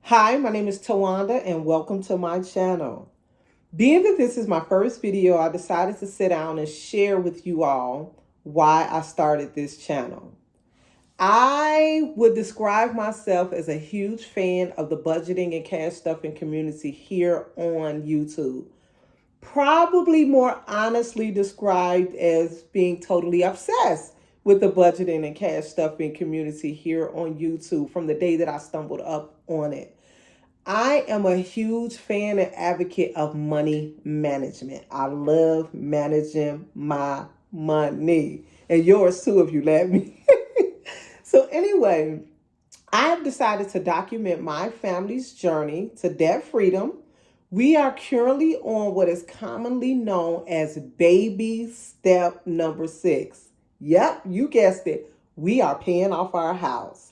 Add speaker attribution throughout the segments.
Speaker 1: Hi, my name is Tawanda and welcome to my channel. Being that this is my first video, I decided to sit down and share with you all why I started this channel. I would describe myself as a huge fan of the budgeting and cash stuffing community here on YouTube. Probably more honestly described as being totally obsessed with the budgeting and cash stuffing community here on YouTube from the day that I stumbled up on it. I am a huge fan and advocate of money management. I love managing my money and yours too, if you let me. So, anyway, I have decided to document my family's journey to debt freedom. We are currently on what is commonly known as baby step number 6. Yep, you guessed it. We are paying off our house.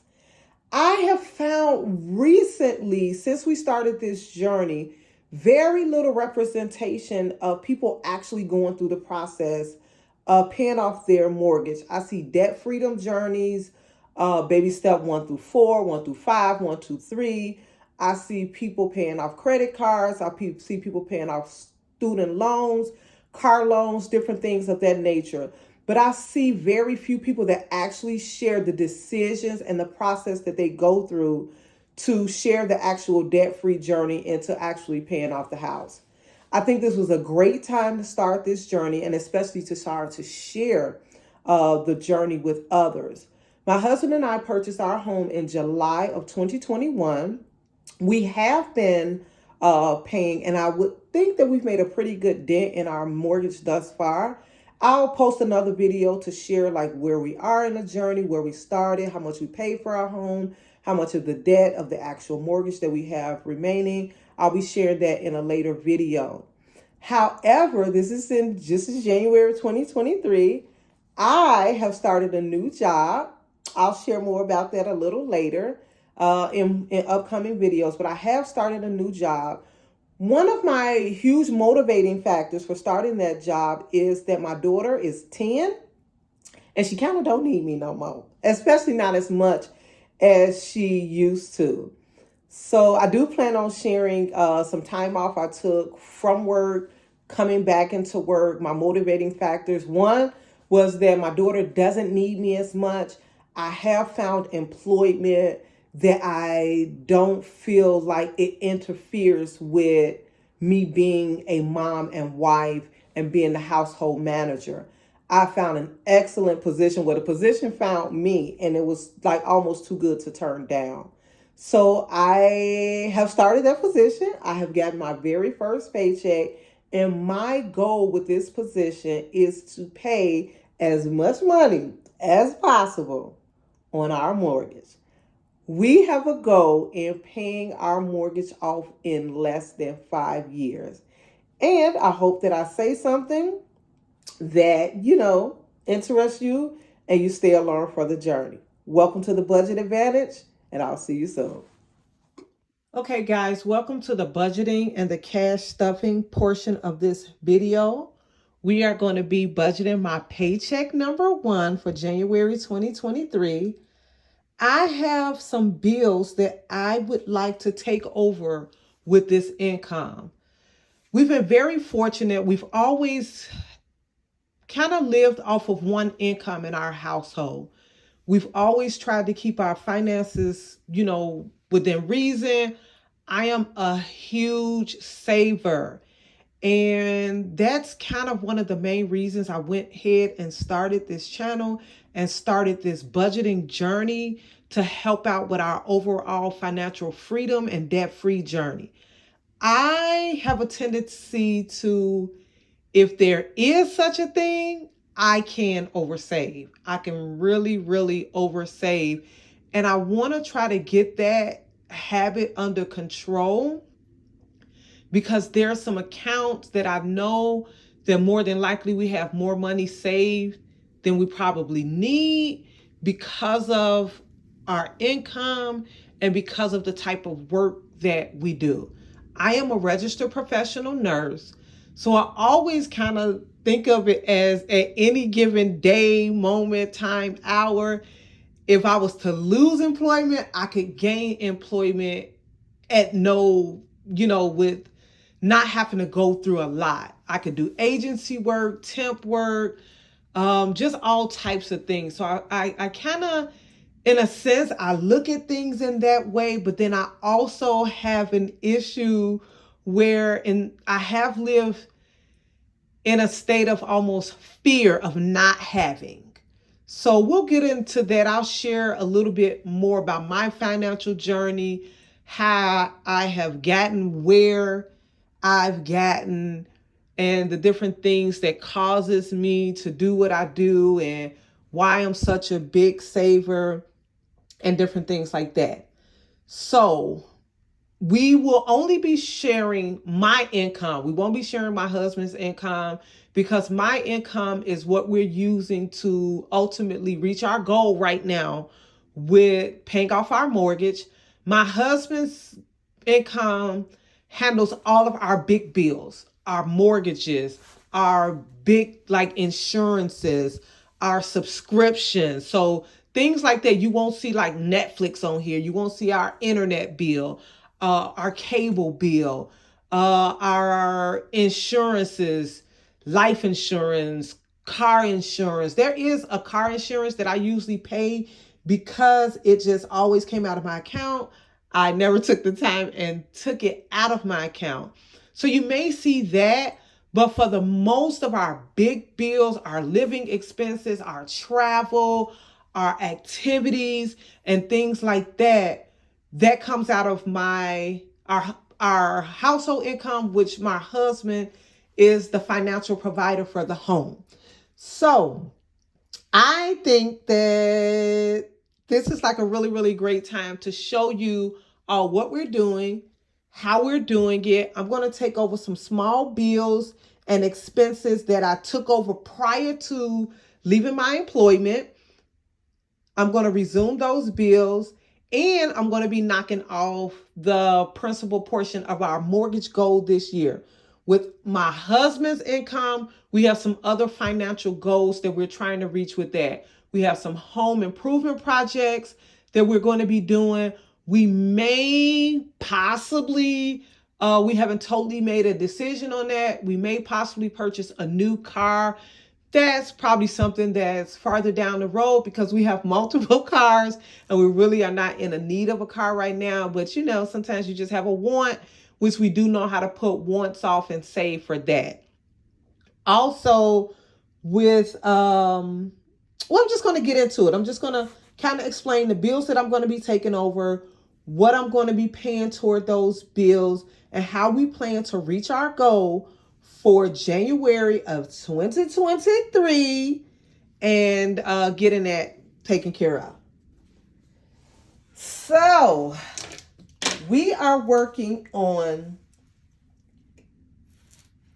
Speaker 1: I have found recently, since we started this journey, very little representation of people actually going through the process of paying off their mortgage. I see debt freedom journeys, baby step 1 through 4, 1 through 5, 1 through 3. I see people paying off credit cards. See people paying off student loans, car loans, different things of that nature. But I see very few people that actually share the decisions and the process that they go through to share the actual debt-free journey into actually paying off the house. I think this was a great time to start this journey and especially to start to share the journey with others. My husband and I purchased our home in July of 2021. We have been paying, and I would think that we've made a pretty good dent in our mortgage thus far. I'll post another video to share like where we are in the journey, where we started, how much we paid for our home, how much of the debt of the actual mortgage that we have remaining. I'll be sharing that in a later video. However, this is January 2023. I have started a new job. I'll share more about that a little later in upcoming videos, but I have started a new job. One of my huge motivating factors for starting that job is that my daughter is 10 and she kind of don't need me no more, especially not as much as she used to. So I do plan on sharing some time off I took from work, coming back into work, my motivating factors. One was that my daughter doesn't need me as much. I have found employment that I don't feel like it interferes with me being a mom and wife and being the household manager. I found an excellent position where the position found me, and it was like almost too good to turn down. So I have started that position. I have gotten my very first paycheck, and my goal with this position is to pay as much money as possible on our mortgage. We have a goal in paying our mortgage off in less than 5 years. And I hope that I say something that, interests you and you stay along for the journey. Welcome to the Budget Advantage, and I'll see you soon. Okay, guys, welcome to the budgeting and the cash stuffing portion of this video. We are going to be budgeting my paycheck number 1 for January 2023. I have some bills that I would like to take over with this income. We've been very fortunate. We've always kind of lived off of one income in our household. We've always tried to keep our finances, within reason. I am a huge saver. And that's kind of one of the main reasons I went ahead and started this channel and started this budgeting journey to help out with our overall financial freedom and debt-free journey. I have a tendency to, if there is such a thing, I can oversave. I can really, really oversave. And I want to try to get that habit under control, because there are some accounts that I know that more than likely we have more money saved than we probably need because of our income and because of the type of work that we do. I am a registered professional nurse, so I always kind of think of it as at any given day, moment, time, hour, if I was to lose employment, I could gain employment at no, with not having to go through a lot. I could do agency work, temp work, just all types of things. So I kind of, in a sense, I look at things in that way, but then I also have an issue where I have lived in a state of almost fear of not having. So we'll get into that. I'll share a little bit more about my financial journey, how I have gotten where I've gotten, and the different things that causes me to do what I do, and why I'm such a big saver, and different things like that. So we will only be sharing my income. We won't be sharing my husband's income, because my income is what we're using to ultimately reach our goal right now with paying off our mortgage. My husband's income handles all of our big bills, our mortgages, our big like insurances, our subscriptions. So things like that. You won't see like Netflix on here. You won't see our internet bill, our cable bill, our insurances, life insurance, car insurance. There is a car insurance that I usually pay because it just always came out of my account. I never took the time and took it out of my account. So you may see that, but for the most of our big bills, our living expenses, our travel, our activities, and things like that, that comes out of our household income, which my husband is the financial provider for the home. So I think that this is like a really, really great time to show you what we're doing, how we're doing it. I'm going to take over some small bills and expenses that I took over prior to leaving my employment. I'm going to resume those bills, and I'm going to be knocking off the principal portion of our mortgage goal this year. With my husband's income, we have some other financial goals that we're trying to reach with that. We have some home improvement projects that we're going to be doing. We may possibly, we haven't totally made a decision on that. We may possibly purchase a new car. That's probably something that's farther down the road, because we have multiple cars and we really are not in a need of a car right now. But sometimes you just have a want, which we do know how to put wants off and save for that. Also, with I'm just going to get into it. I'm just going to kind of explain the bills that I'm going to be taking over, what I'm going to be paying toward those bills, and how we plan to reach our goal for January of 2023 and getting that taken care of. So we are working on,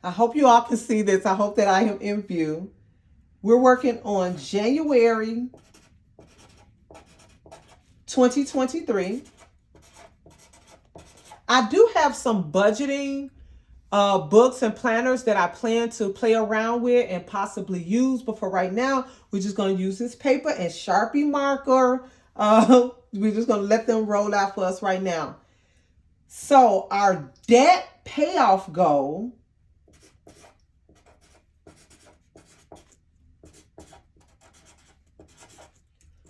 Speaker 1: I hope you all can see this. I hope that I am in view. We're working on January 2023. I do have some budgeting books and planners that I plan to play around with and possibly use. But for right now, we're just going to use this paper and Sharpie marker. We're just going to let them roll out for us right now. So our debt payoff goal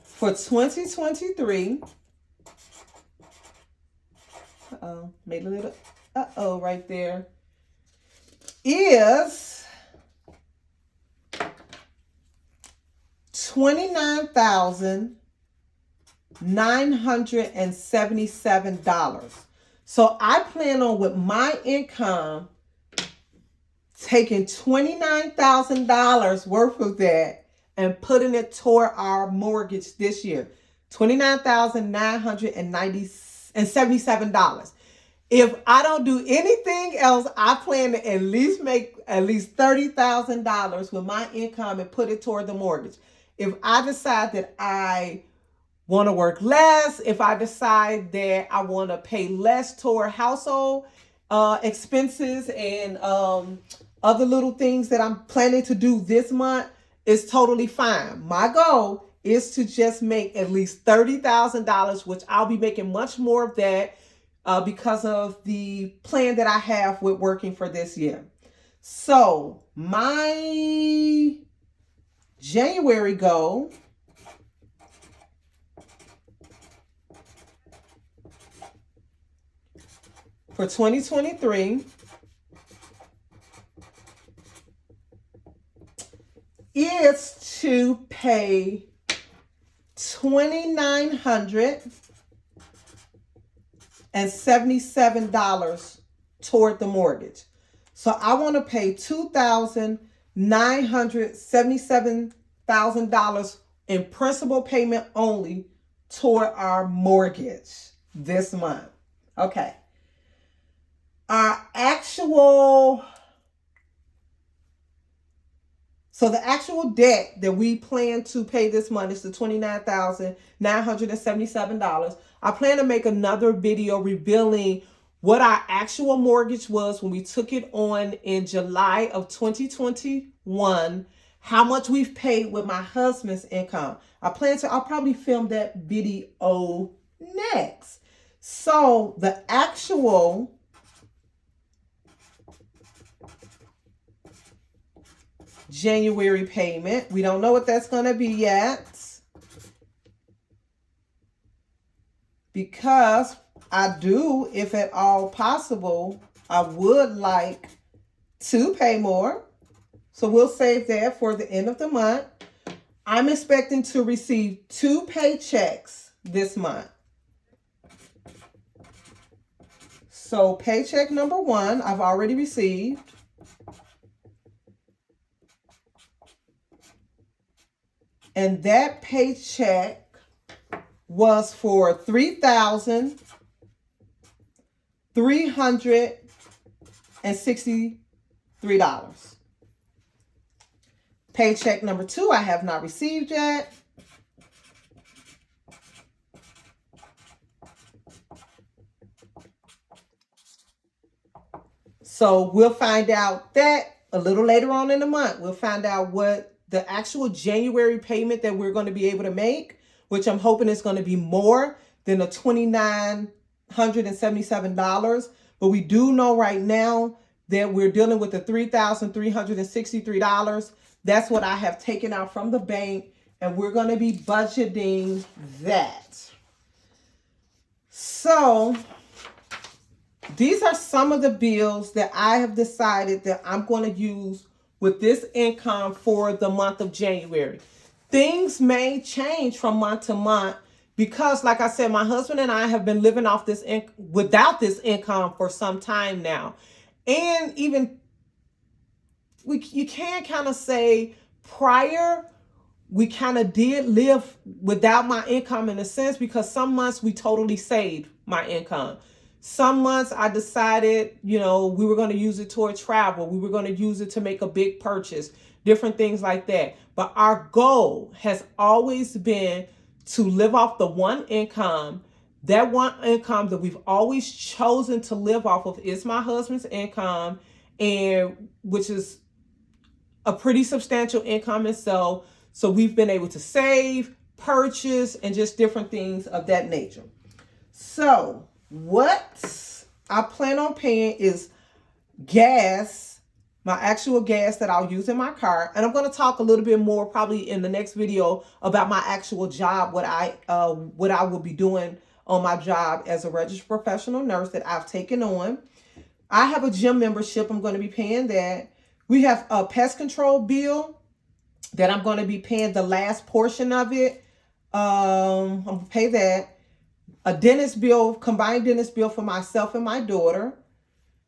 Speaker 1: for 2023, made a little, right there, is $29,977. So I plan on, with my income, taking $29,000 worth of that and putting it toward our mortgage this year. $29,977. If I don't do anything else, I plan to at least make at least $30,000 with my income and put it toward the mortgage. If I decide that I want to work less, if I decide that I want to pay less toward household expenses and other little things that I'm planning to do this month, it's totally fine. My goal is to just make at least $30,000, which I'll be making much more of that because of the plan that I have with working for this year. So my January goal for 2023 is to pay $2,977 toward the mortgage. So I want to pay $2,977,000 in principal payment only toward our mortgage this month. Okay. So the actual debt that we plan to pay this month is the $29,977. I plan to make another video revealing what our actual mortgage was when we took it on in July of 2021, how much we've paid with my husband's income. I'll probably film that video next. So the actual January payment, we don't know what that's going to be yet, because I do, if at all possible, I would like to pay more. So we'll save that for the end of the month. I'm expecting to receive 2 paychecks this month. So paycheck number 1, I've already received. And that paycheck was for $3,363. Paycheck number 2, I have not received yet. So we'll find out that a little later on in the month. We'll find out what the actual January payment that we're going to be able to make, which I'm hoping is going to be more than the $2,977. But we do know right now that we're dealing with the $3,363. That's what I have taken out from the bank, and we're going to be budgeting that. So these are some of the bills that I have decided that I'm going to use with this income for the month of January. Things may change from month to month because, like I said, my husband and I have been living off this without this income for some time now. And even you can kind of say prior, we kind of did live without my income in a sense, because some months we totally saved my income. Some months I decided, we were going to use it toward travel. We were going to use it to make a big purchase, different things like that. But our goal has always been to live off the one income. That one income that we've always chosen to live off of is my husband's income, and which is a pretty substantial income itself. So we've been able to save, purchase, and just different things of that nature. So what I plan on paying is gas, my actual gas that I'll use in my car. And I'm going to talk a little bit more probably in the next video about my actual job, what I will be doing on my job as a registered professional nurse that I've taken on. I have a gym membership. I'm going to be paying that. We have a pest control bill that I'm going to be paying the last portion of it. I'm going to pay that. A dentist bill, combined dentist bill for myself and my daughter.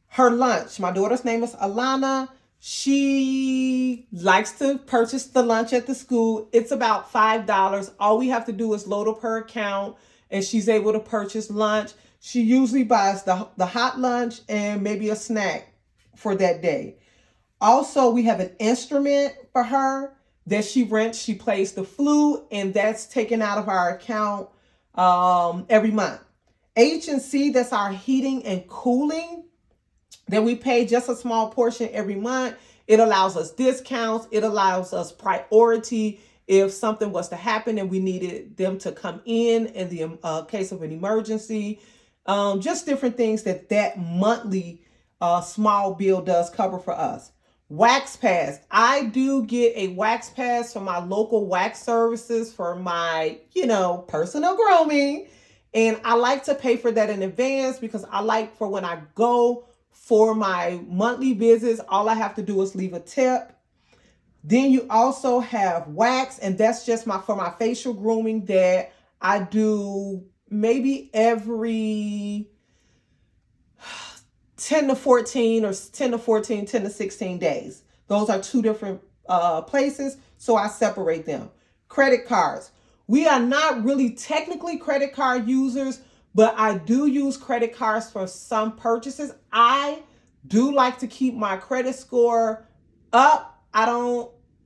Speaker 1: Her lunch. My daughter's name is Alana. She likes to purchase the lunch at the school. It's about $5. All we have to do is load up her account and she's able to purchase lunch. She usually buys the hot lunch and maybe a snack for that day. Also, we have an instrument for her that she rents. She plays the flute, and that's taken out of our account every month. H&C, that's our heating and cooling, that we pay just a small portion every month. It allows us discounts. It allows us priority if something was to happen and we needed them to come in the case of an emergency. Just different things that monthly small bill does cover for us. Wax pass. I do get a wax pass from my local wax services for my, personal grooming. And I like to pay for that in advance because I like for when I go for my monthly visits, all I have to do is leave a tip. Then you also have wax, and that's just for my facial grooming that I do maybe every 10 to 14 or 10 to 14, 10 to 16 days. Those are two different places, so I separate them. Credit cards. We are not really technically credit card users, but I do use credit cards for some purchases. I do like to keep my credit score up.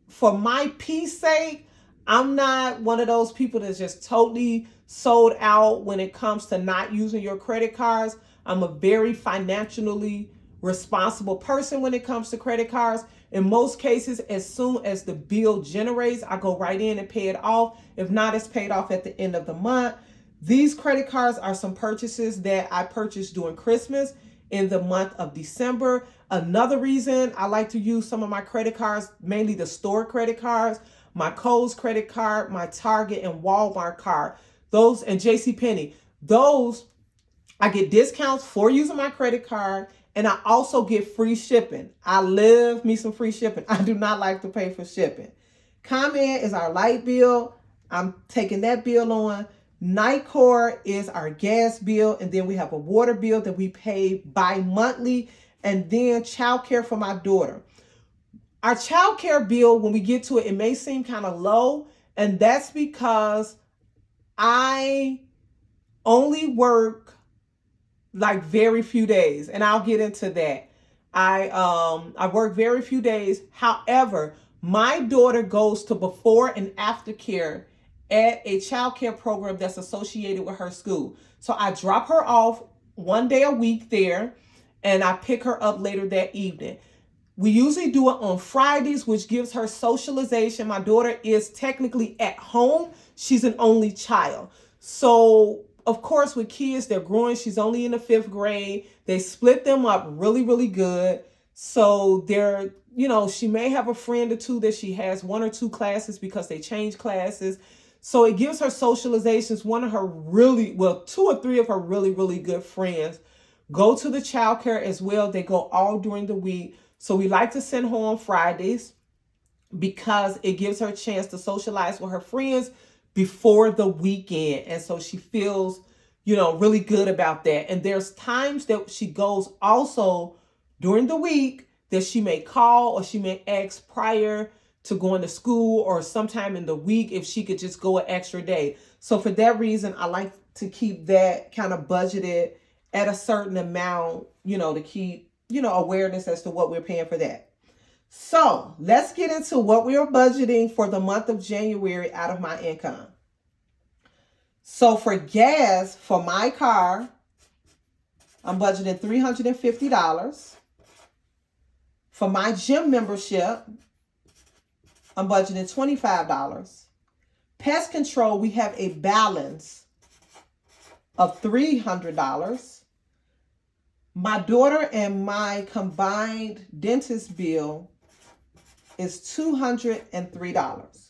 Speaker 1: For my peace sake, I'm not one of those people that's just totally sold out when it comes to not using your credit cards. I'm a very financially responsible person when it comes to credit cards. In most cases, as soon as the bill generates, I go right in and pay it off. If not, it's paid off at the end of the month. These credit cards are some purchases that I purchased during Christmas in the month of December. Another reason I like to use some of my credit cards, mainly the store credit cards, my Kohl's credit card, my Target and Walmart card, those, and JCPenney. Those, I get discounts for using my credit card, and I also get free shipping. I love me some free shipping. I do not like to pay for shipping. ComEd is our light bill. I'm taking that bill on. Nicor is our gas bill, and then we have a water bill that we pay bi-monthly, and then childcare for my daughter. Our childcare bill, when we get to it, it may seem kind of low, and that's because I only work like very few days, and I'll get into that. I work very few days. However, my daughter goes to before and after care at a child care program that's associated with her school. So I drop her off one day a week there, and I pick her up later that evening. We usually do it on Fridays, which gives her socialization. My daughter is technically at home. She's an only child. So, of course, with kids, they're growing. She's only in the 5th grade. They split them up really, really good. So she may have a friend or two that she has 1 or 2 classes because they change classes. So it gives her socializations. 2 or 3 of her really, really good friends go to the childcare as well. They go all during the week. So we like to send her on Fridays because it gives her a chance to socialize with her friends before the weekend. And so she feels, really good about that. And there's times that she goes also during the week that she may call or she may ask prior to going to school, or sometime in the week if she could just go an extra day. So for that reason, I like to keep that kind of budgeted at a certain amount, to keep, awareness as to what we're paying for that. So let's get into what we are budgeting for the month of January out of my income. So for gas, for my car, I'm budgeting $350. For my gym membership, I'm budgeting $25. Pest control, we have a balance of $300. My daughter and my combined dentist bill is $203.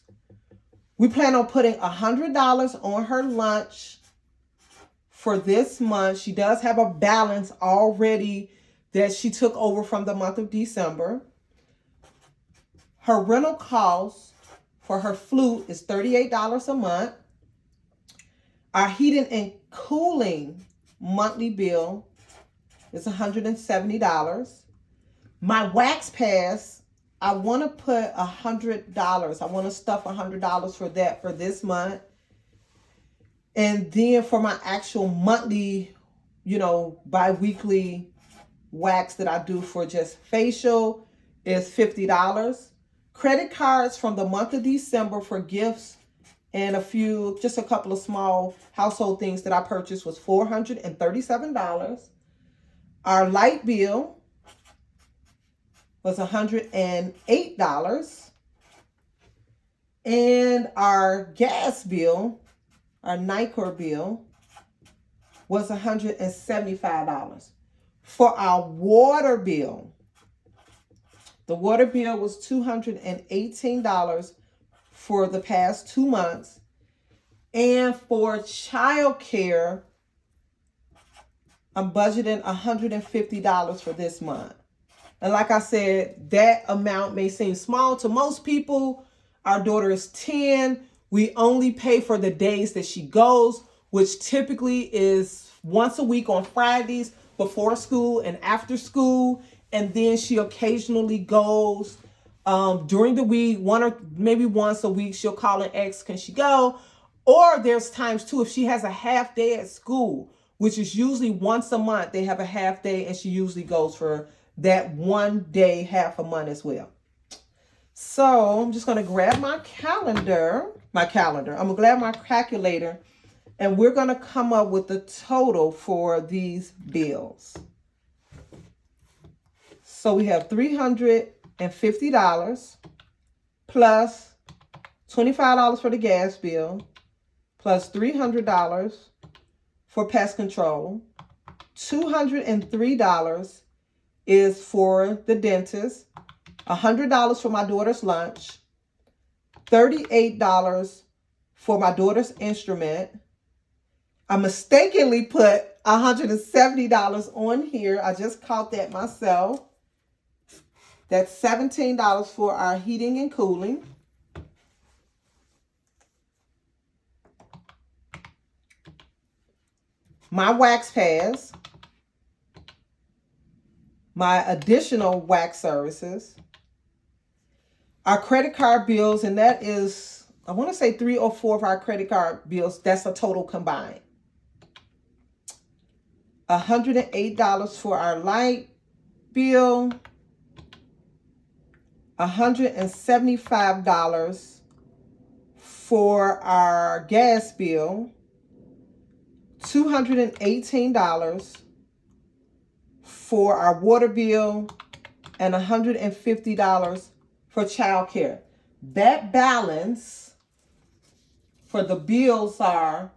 Speaker 1: We plan on putting $100 on her lunch for this month. She does have a balance already that she took over from the month of December. Her rental cost for her flute is $38 a month. Our heating and cooling monthly bill is $170. My wax pass, I want to put $100. I want to stuff $100 for that for this month. And then for my actual monthly, bi-weekly wax that I do for just facial is $50. Credit cards from the month of December for gifts and just a couple of small household things that I purchased was $437. Our light bill was $108. And our gas bill, our Nicor bill, was $175. For our water bill, the water bill was $218 for the past 2 months. And for childcare, I'm budgeting $150 for this month. And like I said, that amount may seem small to most people. Our daughter is 10. We only pay for the days that she goes, which typically is once a week on Fridays before school and after school. And then she occasionally goes during the week, one or maybe once a week. She'll call and ask, can she go? Or there's times too, if she has a half day at school, which is usually once a month, they have a half day, and she usually goes for that 1 day, half a month as well. So I'm just going to grab my calendar. I'm going to grab my calculator, and we're going to come up with the total for these bills. So we have $350 plus $25 for the gas bill, plus $300 for pest control. $203 is for the dentist. $100 for my daughter's lunch. $38 for my daughter's instrument. I mistakenly put $170 on here. I just caught that myself. That's $17 for our heating and cooling. My wax pads. My additional wax services. Our credit card bills, and that is, I want to say 3 or 4 of our credit card bills. That's a total combined. $108 for our light bill. $175 for our gas bill. $218 for our water bill, and $150 for childcare. That balance for the bills are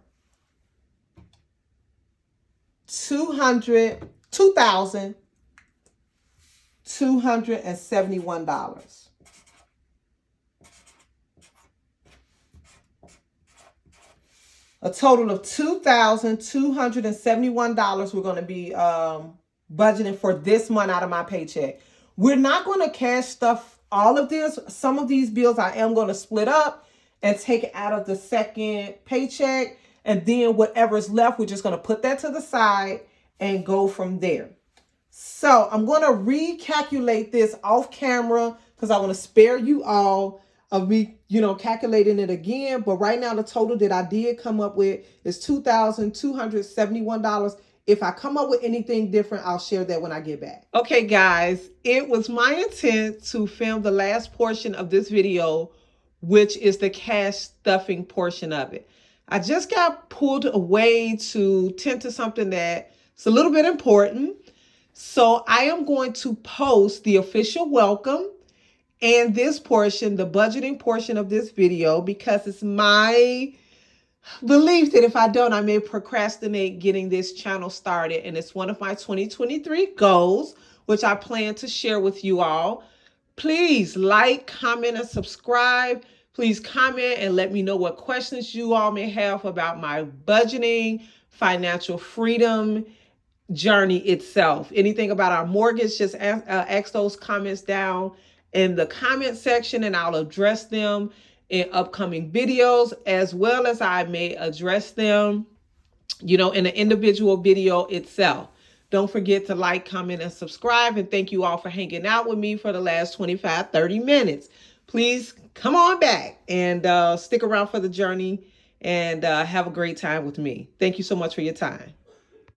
Speaker 1: $2,271. A total of $2,271 we're going to be budgeting for this month out of my paycheck. We're not going to cash stuff all of this. Some of these bills I am going to split up and take it out of the second paycheck. And then whatever's left, we're just going to put that to the side and go from there. So I'm going to recalculate this off camera because I want to spare you all of me, calculating it again. But right now, the total that I did come up with is $2,271. If I come up with anything different, I'll share that when I get back. Okay, guys, it was my intent to film the last portion of this video, which is the cash stuffing portion of it. I just got pulled away to tend to something that's a little bit important. So I am going to post the official welcome and this portion, the budgeting portion of this video, because it's my belief that if I don't, I may procrastinate getting this channel started. And it's one of my 2023 goals, which I plan to share with you all. Please like, comment, and subscribe. Please comment and let me know what questions you all may have about my budgeting, financial freedom journey itself. Anything about our mortgage, just ask those comments down in the comment section, and I'll address them in upcoming videos, as well as I may address them, in an individual video itself. Don't forget to like, comment, and subscribe. And thank you all for hanging out with me for the last 25, 30 minutes. Please come on back and stick around for the journey and have a great time with me. Thank you so much for your time.